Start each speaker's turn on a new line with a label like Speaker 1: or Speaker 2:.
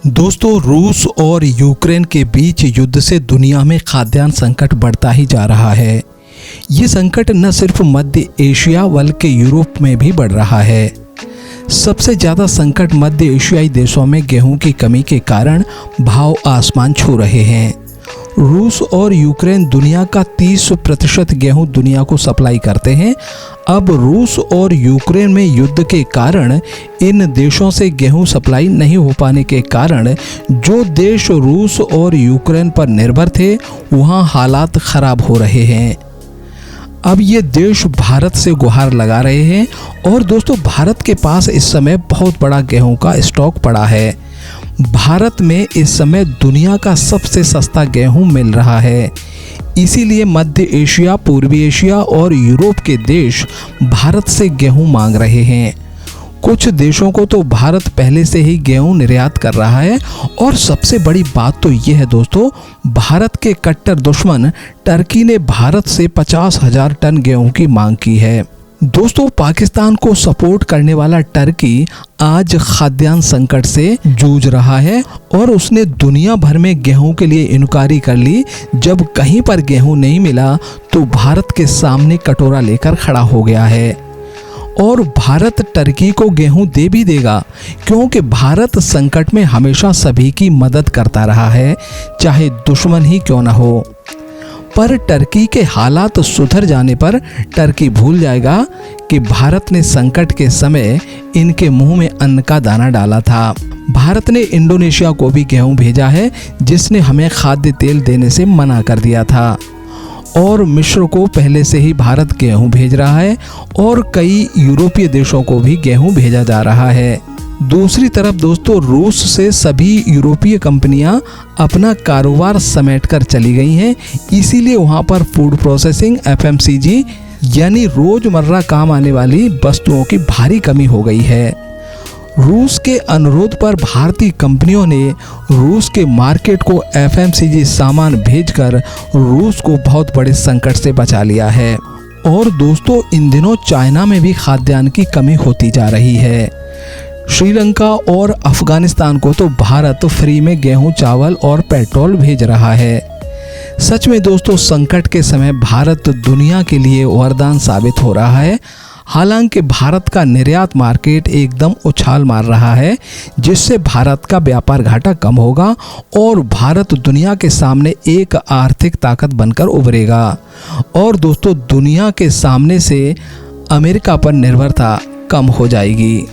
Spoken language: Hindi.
Speaker 1: दोस्तों, रूस और यूक्रेन के बीच युद्ध से दुनिया में खाद्यान्न संकट बढ़ता ही जा रहा है। ये संकट न सिर्फ मध्य एशिया बल्कि यूरोप में भी बढ़ रहा है। सबसे ज़्यादा संकट मध्य एशियाई देशों में गेहूं की कमी के कारण भाव आसमान छू रहे हैं। रूस और यूक्रेन दुनिया का 30% गेहूं दुनिया को सप्लाई करते हैं। अब रूस और यूक्रेन में युद्ध के कारण इन देशों से गेहूं सप्लाई नहीं हो पाने के कारण जो देश रूस और यूक्रेन पर निर्भर थे वहां हालात खराब हो रहे हैं। अब ये देश भारत से गुहार लगा रहे हैं और दोस्तों, भारत के पास इस समय बहुत बड़ा गेहूं का स्टॉक पड़ा है। भारत में इस समय दुनिया का सबसे सस्ता गेहूं मिल रहा है। इसीलिए मध्य एशिया, पूर्वी एशिया और यूरोप के देश भारत से गेहूं मांग रहे हैं। कुछ देशों को तो भारत पहले से ही गेहूं निर्यात कर रहा है। और सबसे बड़ी बात तो यह है दोस्तों, भारत के कट्टर दुश्मन टर्की ने भारत से 50,000 टन गेहूं की मांग की है। दोस्तों, पाकिस्तान को सपोर्ट करने वाला टर्की आज खाद्यान्न संकट से जूझ रहा है और उसने दुनिया भर में गेहूं के लिए इनक्वायरी कर ली। जब कहीं पर गेहूं नहीं मिला तो भारत के सामने कटोरा लेकर खड़ा हो गया है और भारत टर्की को गेहूं दे भी देगा, क्योंकि भारत संकट में हमेशा सभी की मदद करता रहा है, चाहे दुश्मन ही क्यों ना हो। पर टर्की के हालात सुधर जाने पर टर्की भूल जाएगा कि भारत ने संकट के समय इनके मुंह में अन्न का दाना डाला था। भारत ने इंडोनेशिया को भी गेहूं भेजा है, जिसने हमें खाद्य तेल देने से मना कर दिया था। और मिस्र को पहले से ही भारत गेहूं भेज रहा है और कई यूरोपीय देशों को भी गेहूं भेजा जा रहा है। दूसरी तरफ दोस्तों, रूस से सभी यूरोपीय कंपनियां अपना कारोबार समेटकर चली गई हैं। इसीलिए वहां पर फूड प्रोसेसिंग, FMCG यानी रोजमर्रा काम आने वाली वस्तुओं की भारी कमी हो गई है। रूस के अनुरोध पर भारतीय कंपनियों ने रूस के मार्केट को FMCG सामान भेजकर रूस को बहुत बड़े संकट से बचा लिया है। और दोस्तों, इन दिनों चाइना में भी खाद्यान्न की कमी होती जा रही है। श्रीलंका और अफगानिस्तान को तो भारत फ्री में गेहूं, चावल और पेट्रोल भेज रहा है। सच में दोस्तों, संकट के समय भारत दुनिया के लिए वरदान साबित हो रहा है। हालांकि भारत का निर्यात मार्केट एकदम उछाल मार रहा है, जिससे भारत का व्यापार घाटा कम होगा और भारत दुनिया के सामने एक आर्थिक ताकत बनकर उभरेगा। और दोस्तों, दुनिया के सामने से अमेरिका पर निर्भरता कम हो जाएगी।